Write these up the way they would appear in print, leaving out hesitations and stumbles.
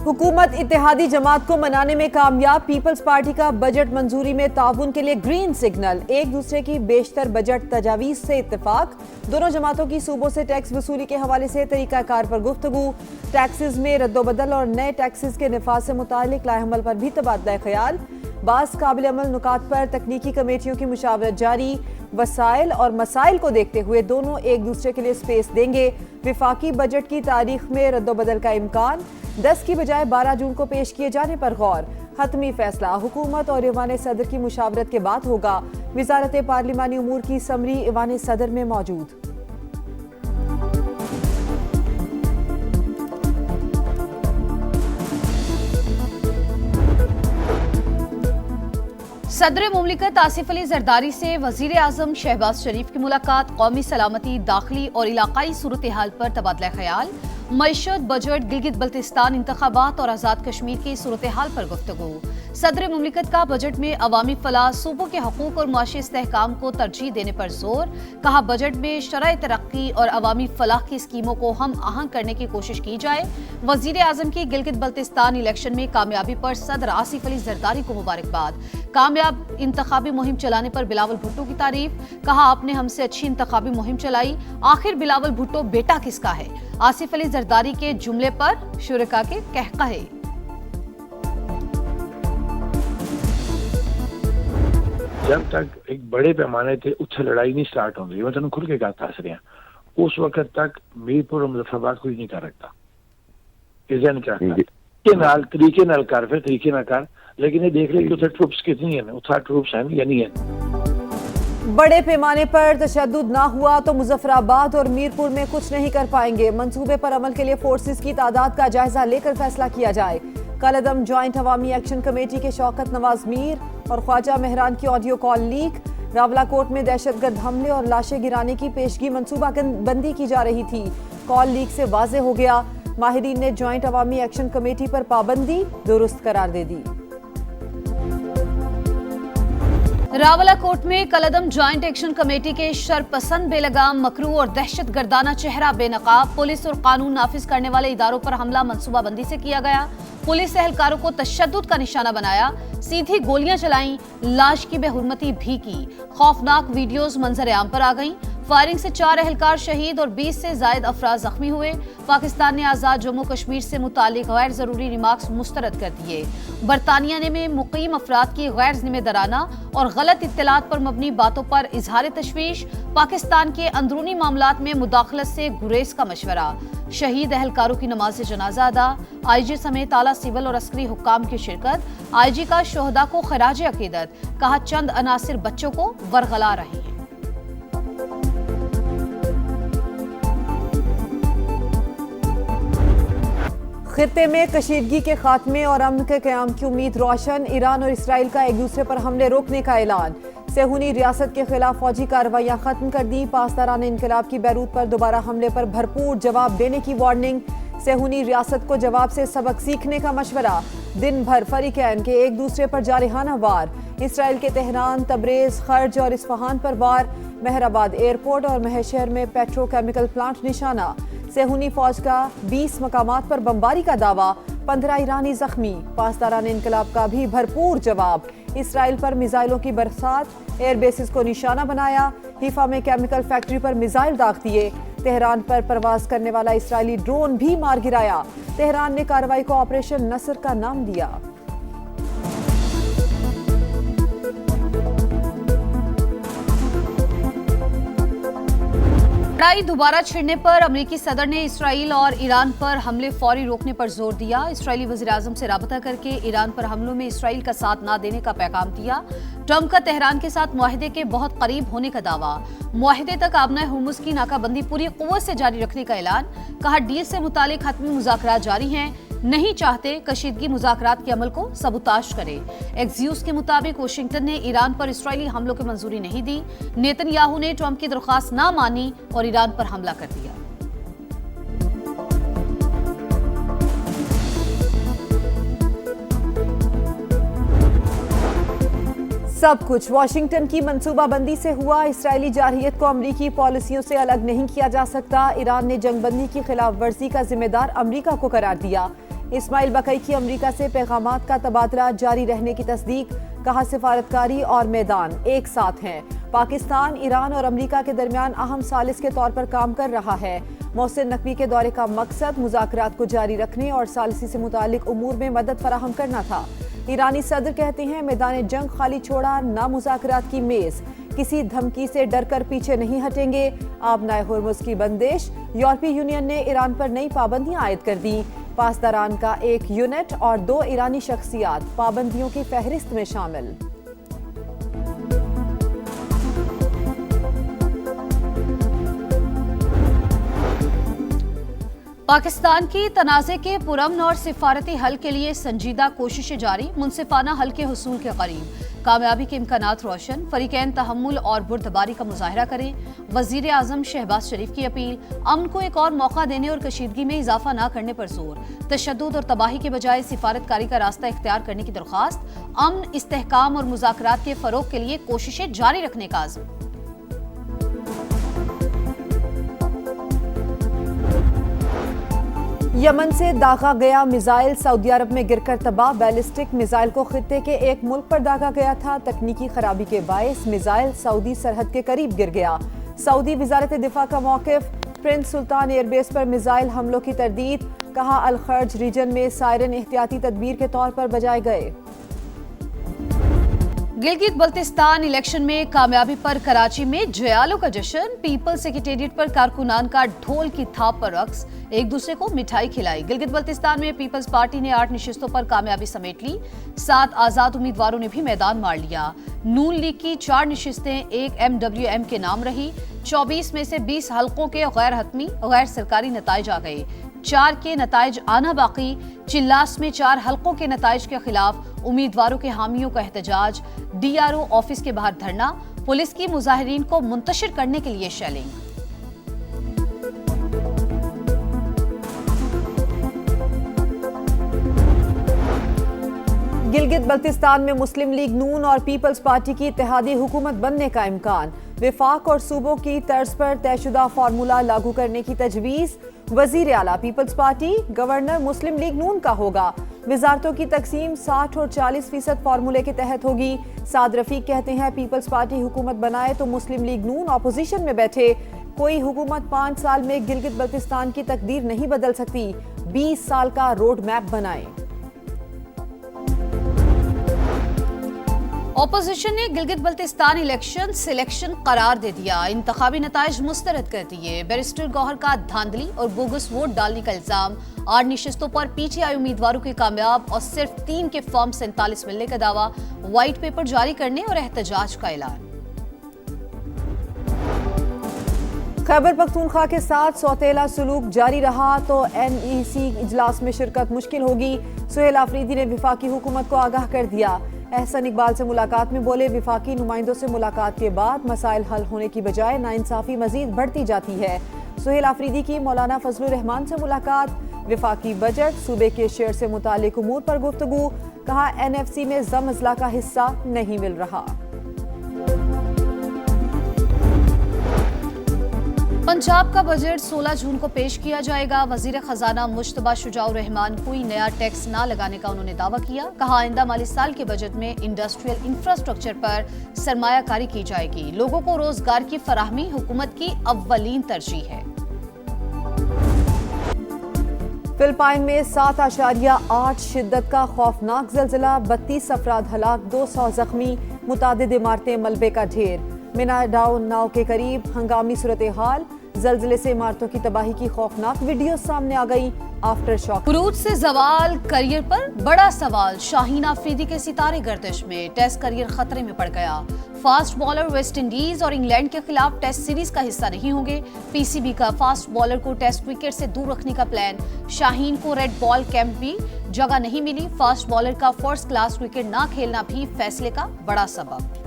हुकूमत इत्तेहादी जमात को मनाने में कामयाब। पीपल्स पार्टी का बजट मंजूरी में ताउन के लिए ग्रीन सिग्नल। एक दूसरे की बेशतर बजट तजावीज से इत्तेफाक। दोनों जमातों की सूबों से टैक्स वसूली के हवाले से तरीकाकार पर गुफ्तगू। टैक्सेस में रद्दोबदल और नए टैक्सेस के निफाज से मुतालिक लाएहमल पर भी तबादला ख्याल। बास काबिल अमल नुकात पर तकनीकी कमेटियों की मुशावरत जारी। वसाइल और मसाइल को देखते हुए दोनों एक दूसरे के लिए स्पेस देंगे। विफाकी बजट की तारीख में रद्दोबदल का इम्कान। 10 की बजाय 12 जून को पेश किए जाने पर गौर। हतमी फैसला हुकूमत और ईवान सदर की मुशावरत के बाद होगा। वजारत पार्लिमानी उमूर की समरी ईवान सदर में मौजूद। सदर मुमलिकत आसिफ अली जरदारी से वजीर आजम शहबाज शरीफ की मुलाकात। कौमी सलामती, दाखिली और इलाकाई सूरत हाल पर तबादला ख्याल। मईशत, बजट, गिलगित बल्तिस्तान इंतखाबात और आज़ाद कश्मीर की सूरत हाल पर गुफ्तगू। सदर मुमलिकत का बजट में अवामी फलाह, सूबों के हकूक और मुआशी इस्तेहकाम को तरजीह देने पर जोर। कहा बजट में शरअ तरक्की और अवामी फलाह की स्कीमों को हम आहंग करने की कोशिश की जाए। वजीर आजम की गिलगित बल्तिस्तान इलेक्शन में कामयाबी पर सदर आसिफ अली जरदारी को मुबारकबाद। कामयाब इंतखाबी मुहिम चलाने पर बिलावल भुट्टो की तारीफ। कहा आपने हमसे अच्छी इंतखाबी मुहिम चलाई। आखिर बिलावल भुट्टो बेटा किसका है? आसिफ अली जरदारी के जुमले पर शुरका के कहकहे। जब तक एक बड़े पैमाने से उत्थे लड़ाई नहीं स्टार्ट होगी, मैं तेन खुल के गल दस रहा, उस वक्त तक मीरपुर और मुजफ्फराबाद कोई नहीं कर रखता। तरीके नाल कर, फिर तरीके ना कर, लेकिन ये देख ले कि उत्थे ट्रूप्स कितनी है, उत्थे ट्रूप्स हैं या नहीं है। बड़े पैमाने पर तशद्दुद ना हुआ तो मुजफ्फराबाद और मीरपुर में कुछ नहीं कर पाएंगे। मंसूबे पर अमल के लिए फोर्सेस की तादाद का जायजा लेकर फैसला किया जाए। कलअदम जॉइंट अवामी एक्शन कमेटी के शौकत नवाज मीर और ख्वाजा मेहरान की ऑडियो कॉल लीक। रावलाकोट में दहशतगर्द हमले और लाशें गिराने की पेशगी मंसूबा बंदी की जा रही थी। कॉल लीक से वाज़ेह हो गया, माहिरीन ने जॉइंट अवामी एक्शन कमेटी पर पाबंदी दुरुस्त करार दे दी। रावलाकोट में कलअदम जॉइंट एक्शन कमेटी के शरपसंद, बेलगाम, मकरू और दहशत गर्दाना चेहरा बेनकाब पुलिस और कानून नाफिज करने वाले इदारों पर हमला मंसूबाबंदी से किया गया। पुलिस एहलकारों को तशद्दुद का निशाना बनाया, सीधी गोलियां चलाई, लाश की बेहुरमती भी की। खौफनाक वीडियोस मंजर आम पर आ गईं। फायरिंग से 4 एहलकार शहीद और 20 से जायद अफराद जख्मी हुए। पाकिस्तान ने आज़ाद जम्मू कश्मीर से मुतालिक गैर जरूरी रिमार्क्स मुस्तरद कर दिए। बरतानिया ने में मुकीम अफराद की गैर जिम्मेदाराना और गलत इत्तलात पर मबनी बातों पर इजहार तशवीश। पाकिस्तान के अंदरूनी मामलात में मुदाखलत से गुरेज का मशवरा। शहीद एहलकारों की नमाज जनाजा अदा। IG समेत आला सिविल और अस्करी हुक्काम की शिरकत। IG का शोहदा को खराज अकीदत। कहा चंद अनासिर बच्चों को वरगला रहे हैं। खित्ते में कशीदगी के खात्मे और अमन के क़याम की उम्मीद रोशन। ईरान और इसराइल का एक दूसरे पर हमले रोकने का ऐलान। सेहूनी रियासत के खिलाफ फौजी कार्रवाइयां खत्म कर दी। पासदारान इनकलाब की बैरूत पर दोबारा हमले पर भरपूर जवाब देने की वार्निंग। सेहूनी रियासत को जवाब से सबक सीखने का मशवरा। दिन भर फरीकैन के एक दूसरे पर जारहाना वार। इसराइल के तेहरान, तबरेज, खर्ज और इस्फहान पर वार। मेहराबाद एयरपोर्ट और महशहर में पेट्रोकेमिकल प्लांट निशाना। सेहूनी फौज का 20 मकामात पर बमबारी का दावा। 15 ईरानी जख्मी। पासदारान इनकलाब का भी भरपूर जवाब। इसराइल पर मिसाइलों की बरसात। एयर बेसिस को निशाना बनाया। हिफा में केमिकल फैक्ट्री पर मिसाइल दाग दिए। तेहरान पर परवाज करने वाला इसराइली ड्रोन भी मार गिराया। तेहरान ने कार्रवाई को ऑपरेशन नसर का नाम दिया। लड़ाई दोबारा छिड़ने पर अमेरिकी सदर ने इसराइल और ईरान पर हमले फौरी रोकने पर जोर दिया। इसराइली वज़ीर आज़म से राबता करके ईरान पर हमलों में इसराइल का साथ न देने का पैगाम दिया। ट्रंप का तेहरान के साथ मुआहदे के बहुत करीब होने का दावा। मुआहदे तक आबना हुर्मुज़ की नाकाबंदी पूरी क़ुव्वत से जारी रखने का ऐलान। कहा डील से मुतालिक हतमी मुज़ाकरात जारी हैं। नहीं चाहते कशीदगी मुज़ाकरात के अमल को सबूताश करे। एक्सियोस के मुताबिक वाशिंगटन ने ईरान पर इसराइली हमलों की मंजूरी नहीं दी। नेतन्याहू ने ट्रंप की दरख्वास्त ना मानी और ईरान पर हमला कर दिया। सब कुछ वाशिंगटन की मंसूबाबंदी से हुआ। इसराइली जारहियत को अमरीकी पॉलिसियों से अलग नहीं किया जा सकता। ईरान ने जंगबंदी की खिलाफ वर्जी का जिम्मेदार अमरीका को करार दिया। इस्माइल बकई की अमरीका से पैगामात का तबादला जारी रहने की तस्दीक, कहा सिफारतकारी और मैदान एक साथ हैं। पाकिस्तान, ईरान और अमरीका के दरमियान अहम सालिस के तौर पर काम कर रहा है। मोहसिन नकवी के दौरे का मकसद मुज़ाकरात को जारी रखने और सालिसी से मुतालिक उमूर में मदद फराहम करना था। ईरानी सदर कहते हैं मैदान जंग खाली छोड़ा, ना मुज़ाकरात की मेज, किसी धमकी से डरकर पीछे नहीं हटेंगे। आबनाए हुर्मुज़ की बंदिश, यूरोपीय यूनियन ने ईरान पर नई पाबंदियां आयद कर दी। पासदारान का एक यूनिट और 2 ईरानी शख्सियात पाबंदियों की फहरिस्त में शामिल। पाकिस्तान की तनाज़े के पुरअमन और सिफारती हल के लिए संजीदा कोशिशें जारी, मुनसिफाना हल के हुसूल के करीब, कामयाबी के इम्कानात रोशन, फरीकैन तहम्मुल और बुर्दबारी का मुजाहरा करें। वजीर आजम शहबाज शरीफ की अपील, अमन को एक और मौका देने और कशीदगी में इजाफा न करने पर जोर, तशद्दुद और तबाही के बजाय सिफारतकारी का रास्ता इख्तियार करने की दरख्वास्त, अमन, इस्तेहकाम और मुज़ाकरात के फरोग के लिए कोशिशें जारी रखने का आज़म। यमन से दागा गया मिसाइल सऊदी अरब में गिरकर तबाह, बैलिस्टिक मिसाइल को खित्ते के एक मुल्क पर दागा गया था। तकनीकी खराबी के बायस मिसाइल सऊदी सरहद के करीब गिर गया। सऊदी वजारत दिफा का मौकिफ, प्रिंस सुल्तान एयरबेस पर मिसाइल हमलों की तरदीद, कहा अल खर्ज रीजन में सायरन एहतियाती तदबीर के तौर पर बजाए गए। गिलगित बल्तिस्तान इलेक्शन में कामयाबी पर कराची में जयालों का जश्न, पीपल्स सेक्रेटेरिएट पर कारकुनान का ढोल की थाप पर रक्स, एक दूसरे को मिठाई खिलाई। गिलगित बल्तिस्तान में पीपल्स पार्टी ने 8 नशिस्तों पर कामयाबी समेट ली। 7 आजाद उम्मीदवारों ने भी मैदान मार लिया। नून लीग की 4 नशिस्तें एक MWM के नाम रही। 24 में से 20 हल्कों के गैर हतमी गैर सरकारी नताइज आ गए। 4 के नताइज आना बाकी। चिल्लास में 4 हल्कों के नताइज के खिलाफ उम्मीदवारों के हामियों का एहतजाज, DRO ऑफिस के बाहर धरना, पुलिस की मुजाहिरीन को मुंतशिर करने के लिए शेलिंग। गिलगित बल्तिस्तान में मुस्लिम लीग नून और पीपल्स पार्टी की इत्तेहादी हुकूमत बनने का इम्कान, विफाक और सूबों की तर्ज पर तयशुदा फार्मूला लागू करने की तजवीज। वजीर आला पीपल्स पार्टी, गवर्नर मुस्लिम लीग नून का होगा। वजारतों की तकसीम 60 और 40% फार्मूले के तहत होगी। साद रफीक कहते हैं पीपल्स पार्टी हुकूमत बनाए तो मुस्लिम लीग नून अपोजिशन में बैठे। कोई हुकूमत 5 साल में गिलगित बल्तिस्तान की तकदीर नहीं बदल सकती। 20 साल का रोड मैप बनाए। ऑपोजिशन ने गिलगित बल्तिस्तान इलेक्शन सिलेक्शन करार दे दिया, इंतखाबी नताइज मुस्तरद कर दिए। बैरिस्टर गौहर का धांधली और बोगस वोट डालने का इल्जाम, 8 नशिस्तों पर PTI उम्मीदवारों के कामयाब और सिर्फ 3 के फॉर्म 47 मिलने का दावा, व्हाइट पेपर जारी करने और एहतजाज का ऐलान। खैबर पख्तूनख्वा के साथ सौतेला सुलूक जारी रहा तो NEC इजलास में शिरकत मुश्किल होगी। सुहेल आफरीदी ने विफाकी हुकूमत को आगाह कर दिया। एहसन इकबाल से मुलाकात में बोले, विफाकी नुमाइंदों से मुलाकात के बाद मसाइल हल होने की बजाय नाइंसाफी मजीद बढ़ती जाती है। सुहेल आफरीदी की मौलाना फजलुर रहमान से मुलाकात, विफाकी बजट, सूबे के शेयर से मुतालिक उमूर पर गुफ्तगू, कहा NFC में जम अजला का हिस्सा नहीं मिल रहा। पंजाब का बजट 16 जून को पेश किया जाएगा। वजीर खजाना मुश्तबा शुजाउर रहमान कोई नया टैक्स ना लगाने का उन्होंने दावा किया। कहा आइंदा माली साल के बजट में इंडस्ट्रियल इंफ्रास्ट्रक्चर पर सरमायाकारी की जाएगी। लोगों को रोजगार की फराहमी हुकूमत की अव्वलीन तरजीह है। फिलिपाइन में 7.8 शिद्दत का खौफनाक जल्जला, 32 अफराद हलाक, 200 जख्मी, मुतादिद इमारतें मलबे का ढेर। मिनाडाओ नाव के करीब हंगामी सूरत हाल, जल्जले से इमारतों की तबाही की खौफनाक वीडियो सामने आ गई। Aftershock. उरूज से जवाल, करियर पर बड़ा सवाल, शाहीन आफरीदी के सितारे गर्दिश में, टेस्ट करियर खतरे में पड़ गया। फास्ट बॉलर वेस्ट इंडीज और इंग्लैंड के खिलाफ टेस्ट सीरीज का हिस्सा नहीं होंगे। PCB का फास्ट बॉलर को टेस्ट विकेट से दूर रखने का प्लान, शाहीन को रेड बॉल कैंप भी जगह नहीं मिली। फास्ट बॉलर का फर्स्ट क्लास क्रिकेट ना खेलना भी फैसले का बड़ा सबब।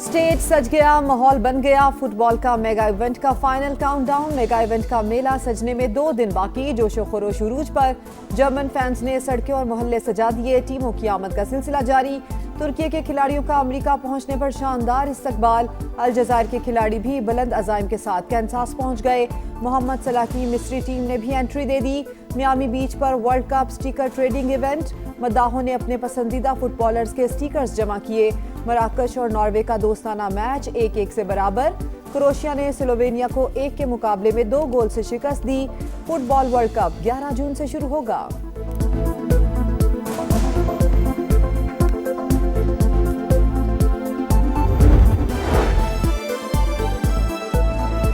स्टेज सज गया, माहौल बन गया। फुटबॉल का मेगा इवेंट का फाइनल काउंटडाउन, मेगा इवेंट का मेला सजने में 2 दिन बाकी। जोशो खरोश उरूज पर, जर्मन फैंस ने सड़कें और मोहल्ले सजा दिए। टीमों की आमद का सिलसिला जारी। तुर्की के खिलाड़ियों का अमेरिका पहुंचने पर शानदार इस्तकबाल। अलजज़ायर के खिलाड़ी भी बुलंद अज़ाइम के साथ कैंसास पहुंच गए। मोहम्मद सलाह की मिस्री टीम ने भी एंट्री दे दी। मियामी बीच पर world cup sticker trading event. मद्दाहों ने अपने पसंदीदा फुटबॉलर्स के स्टिकर्स जमा किए। मराकश और नॉर्वे का दोस्ताना मैच 1-1 से बराबर। क्रोएशिया ने स्लोवेनिया को 1 के मुकाबले में 2 गोल से शिकस्त दी। फुटबॉल वर्ल्ड कप 11 जून से शुरू होगा।